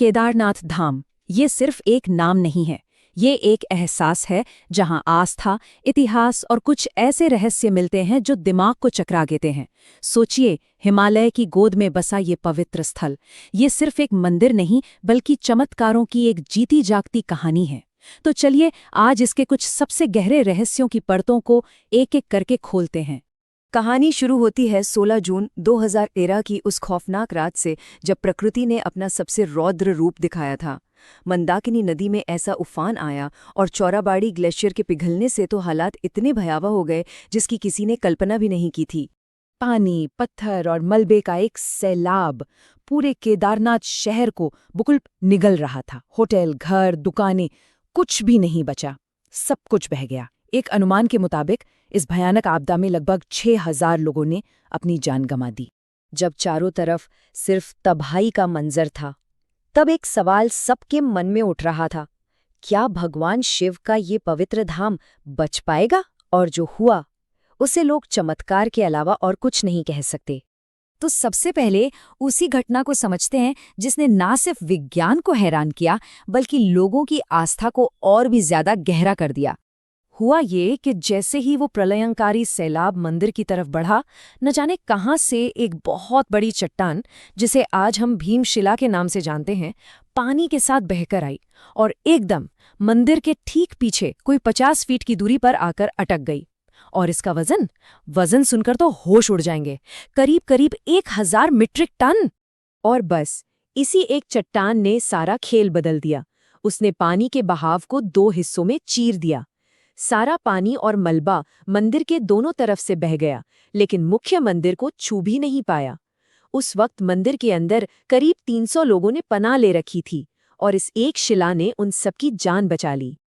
केदारनाथ धाम ये सिर्फ एक नाम नहीं है, ये एक एहसास है जहां आस्था, इतिहास और कुछ ऐसे रहस्य मिलते हैं जो दिमाग को चकरा देते हैं। सोचिए, हिमालय की गोद में बसा ये पवित्र स्थल, ये सिर्फ एक मंदिर नहीं बल्कि चमत्कारों की एक जीती जागती कहानी है। तो चलिए आज इसके कुछ सबसे गहरे रहस्यों की परतों को एक-एक करके खोलते हैं। कहानी शुरू होती है 16 जून 2013 की उस खौफनाक रात से, जब प्रकृति ने अपना सबसे रौद्र रूप दिखाया था। मंदाकिनी नदी में ऐसा उफान आया और चौराबाड़ी ग्लेशियर के पिघलने से तो हालात इतने भयावह हो गए जिसकी किसी ने कल्पना भी नहीं की थी। पानी, पत्थर और मलबे का एक सैलाब पूरे केदारनाथ शहर को बुकुल निगल रहा था। होटल, घर, दुकानें, कुछ भी नहीं बचा, सब कुछ बह गया। एक अनुमान के मुताबिक इस भयानक आपदा में लगभग 6000 लोगों ने अपनी जान गंवा दी। जब चारों तरफ सिर्फ तबाही का मंजर था, तब एक सवाल सबके मन में उठ रहा था, क्या भगवान शिव का ये पवित्र धाम बच पाएगा? और जो हुआ उसे लोग चमत्कार के अलावा और कुछ नहीं कह सकते। तो सबसे पहले उसी घटना को समझते हैं जिसने ना सिर्फ विज्ञान को हैरान किया बल्कि लोगों की आस्था को और भी ज्यादा गहरा कर दिया। हुआ ये कि जैसे ही वो प्रलयंकारी सैलाब मंदिर की तरफ बढ़ा, न जाने कहां से एक बहुत बड़ी चट्टान, जिसे आज हम भीमशिला के नाम से जानते हैं, पानी के साथ बहकर आई और एकदम मंदिर के ठीक पीछे कोई 50 फीट की दूरी पर आकर अटक गई। और इसका वजन सुनकर तो होश उड़ जाएंगे, करीब करीब 1000 मीट्रिक टन। और बस इसी एक चट्टान ने सारा खेल बदल दिया। उसने पानी के बहाव को 2 हिस्सों में चीर दिया। सारा पानी और मलबा मंदिर के दोनों तरफ से बह गया, लेकिन मुख्य मंदिर को छू भी नहीं पाया। उस वक्त मंदिर के अंदर करीब 300 लोगों ने पनाह ले रखी थी और इस एक शिला ने उन सबकी जान बचा ली।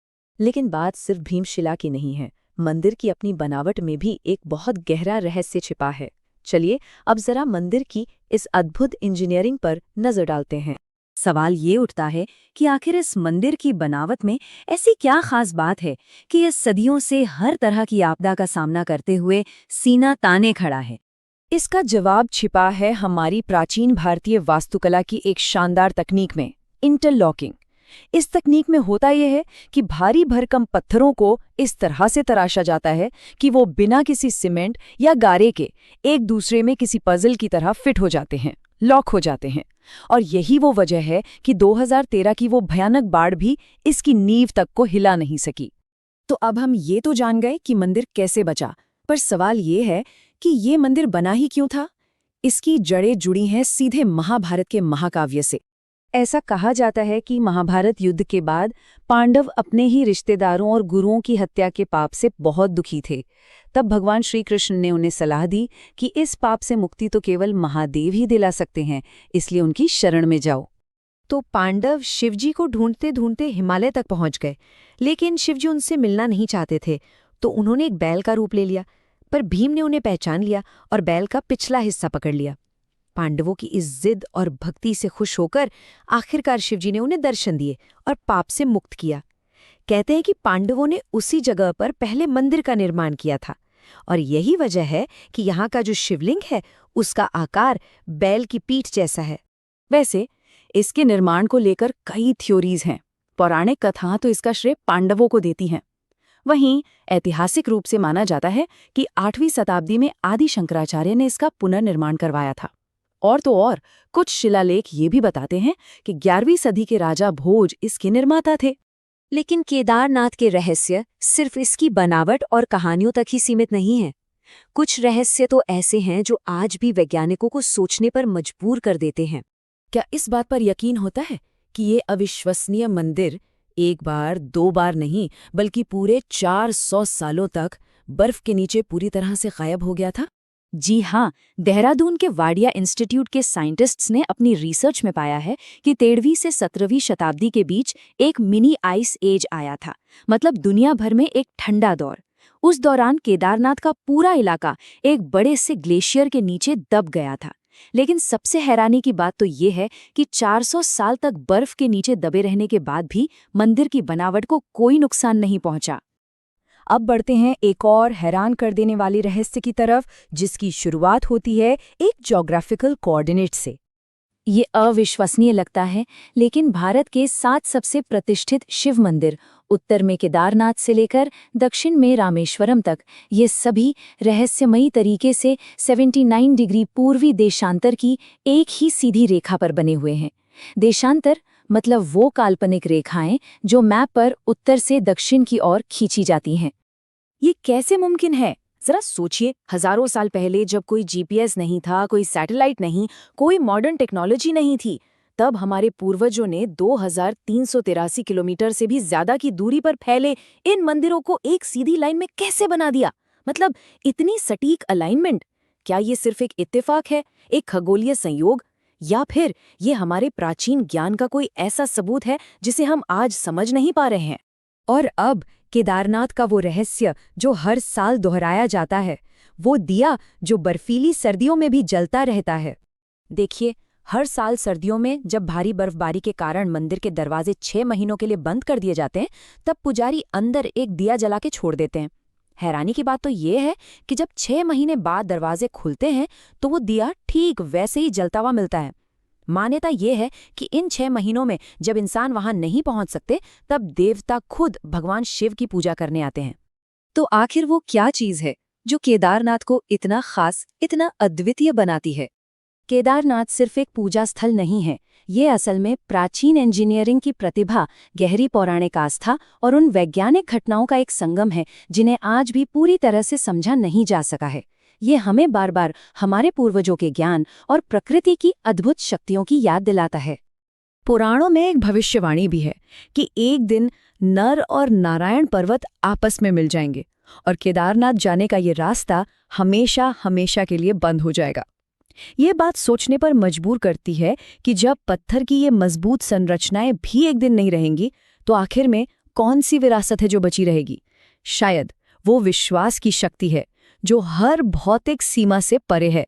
लेकिन बात सिर्फ भीमशिला की नहीं है, मंदिर की अपनी बनावट में भी एक बहुत गहरा रहस्य छिपा है। चलिए अब जरा मंदिर की इस अद्भुत इंजीनियरिंग पर नजर डालते हैं। सवाल ये उठता है कि आखिर इस मंदिर की बनावट में ऐसी क्या खास बात है कि ये सदियों से हर तरह की आपदा का सामना करते हुए सीना ताने खड़ा है। इसका जवाब छिपा है हमारी प्राचीन भारतीय वास्तुकला की एक शानदार तकनीक में, इंटरलॉकिंग। इस तकनीक में होता यह है कि भारी भरकम पत्थरों को इस तरह से तराशा जाता है कि वो बिना किसी सीमेंट या गारे के एक दूसरे में किसी पजल की तरह फिट हो जाते हैं, लॉक हो जाते हैं। और यही वो वजह है कि 2013 की वो भयानक बाढ़ भी इसकी नींव तक को हिला नहीं सकी। तो अब हम ये तो जान गए कि मंदिर कैसे बचा, पर सवाल ये है कि ये मंदिर बना ही क्यों था? इसकी जड़ें जुड़ी हैं सीधे महाभारत के महाकाव्य से। ऐसा कहा जाता है कि महाभारत युद्ध के बाद पांडव अपने ही रिश्तेदारों और गुरुओं की हत्या के पाप से बहुत दुखी थे। तब भगवान श्री कृष्ण ने उन्हें सलाह दी कि इस पाप से मुक्ति तो केवल महादेव ही दिला सकते हैं, इसलिए उनकी शरण में जाओ। तो पांडव शिवजी को ढूंढते ढूंढते हिमालय तक पहुंच गए, लेकिन शिवजी उनसे मिलना नहीं चाहते थे, तो उन्होंने एक बैल का रूप ले लिया। पर भीम ने उन्हें पहचान लिया और बैल का पिछला हिस्सा पकड़ लिया। पांडवों की इस जिद और भक्ति से खुश होकर आखिरकार शिवजी ने उन्हें दर्शन दिए और पाप से मुक्त किया। कहते हैं कि पांडवों ने उसी जगह पर पहले मंदिर का निर्माण किया था और यही वजह है कि यहाँ का जो शिवलिंग है उसका आकार बैल की पीठ जैसा है। वैसे इसके निर्माण को लेकर कई थ्योरीज हैं। पौराणिक कथाएं तो इसका श्रेय पांडवों को देती हैं। वहीं ऐतिहासिक रूप से माना जाता है कि 8वीं शताब्दी में आदि शंकराचार्य ने इसका पुनर्निर्माण करवाया था। और तो और कुछ शिलालेख ये भी बताते हैं कि 11वीं सदी के राजा भोज इसके निर्माता थे। लेकिन केदारनाथ के रहस्य सिर्फ इसकी बनावट और कहानियों तक ही सीमित नहीं है। कुछ रहस्य तो ऐसे हैं जो आज भी वैज्ञानिकों को सोचने पर मजबूर कर देते हैं। क्या इस बात पर यकीन होता है कि ये अविश्वसनीय मंदिर एक बार, 2 बार नहीं बल्कि पूरे 400 सालों तक बर्फ के नीचे पूरी तरह से गायब हो गया था? जी हाँ, देहरादून के वाडिया इंस्टीट्यूट के साइंटिस्ट्स ने अपनी रिसर्च में पाया है कि 13वीं से 17वीं शताब्दी के बीच एक मिनी आइस एज आया था, मतलब दुनिया भर में एक ठंडा दौर। उस दौरान केदारनाथ का पूरा इलाका एक बड़े से ग्लेशियर के नीचे दब गया था। लेकिन सबसे हैरानी की बात तो ये है कि 400 साल तक बर्फ के नीचे दबे रहने के बाद भी मंदिर की बनावट को कोई नुकसान नहीं पहुंचा। अब बढ़ते हैं एक और हैरान कर देने वाली रहस्य की तरफ, जिसकी शुरुआत होती है एक ज्योग्राफिकल कोऑर्डिनेट से। ये अविश्वसनीय लगता है, लेकिन भारत के 7 सबसे प्रतिष्ठित शिव मंदिर, उत्तर में केदारनाथ से लेकर दक्षिण में रामेश्वरम तक, ये सभी रहस्यमयी तरीके से 79 डिग्री पूर्वी देशांतर की एक ही सीधी रेखा पर बने हुए हैं। देशांतर मतलब वो काल्पनिक रेखाएं जो मैप पर उत्तर से दक्षिण की ओर खींची जाती हैं। ये कैसे मुमकिन है? जरा सोचिए, हजारों साल पहले जब कोई जीपीएस नहीं था, कोई सैटेलाइट नहीं, कोई मॉडर्न टेक्नोलॉजी नहीं थी, तब हमारे पूर्वजों ने 2383 किलोमीटर से भी ज्यादा की दूरी पर फैले इन मंदिरों को एक सीधी लाइन में कैसे बना दिया? मतलब इतनी सटीक अलाइनमेंट! क्या ये सिर्फ एक इत्तेफाक है, एक खगोलीय संयोग, या फिर ये हमारे प्राचीन ज्ञान का कोई ऐसा सबूत है जिसे हम आज समझ नहीं पा रहे हैं? और अब केदारनाथ का वो रहस्य जो हर साल दोहराया जाता है, वो दिया जो बर्फीली सर्दियों में भी जलता रहता है। देखिए, हर साल सर्दियों में जब भारी बर्फबारी के कारण मंदिर के दरवाजे 6 महीनों के लिए बंद कर दिए जाते हैं, तब पुजारी अंदर एक दिया जला के छोड़ देते हैं। हैरानी की बात तो ये है कि जब 6 महीने बाद दरवाजे खुलते हैं तो वो दिया ठीक वैसे ही जलता हुआ मिलता है। मान्यता ये है कि इन 6 महीनों में जब इंसान वहां नहीं पहुंच सकते, तब देवता खुद भगवान शिव की पूजा करने आते हैं। तो आखिर वो क्या चीज है जो केदारनाथ को इतना खास, इतना अद्वितीय बनाती है? केदारनाथ सिर्फ एक पूजा स्थल नहीं है, ये असल में प्राचीन इंजीनियरिंग की प्रतिभा, गहरी पौराणिक आस्था और उन वैज्ञानिक घटनाओं का एक संगम है जिन्हें आज भी पूरी तरह से समझा नहीं जा सका है। ये हमें बार बार हमारे पूर्वजों के ज्ञान और प्रकृति की अद्भुत शक्तियों की याद दिलाता है। पुराणों में एक भविष्यवाणी भी है कि एक दिन नर और नारायण पर्वत आपस में मिल जाएंगे और केदारनाथ जाने का ये रास्ता हमेशा हमेशा के लिए बंद हो जाएगा। ये बात सोचने पर मजबूर करती है कि जब पत्थर की ये मजबूत संरचनाएं भी एक दिन नहीं रहेंगी, तो आखिर में कौन सी विरासत है जो बची रहेगी? शायद वो विश्वास की शक्ति है जो हर भौतिक सीमा से परे है।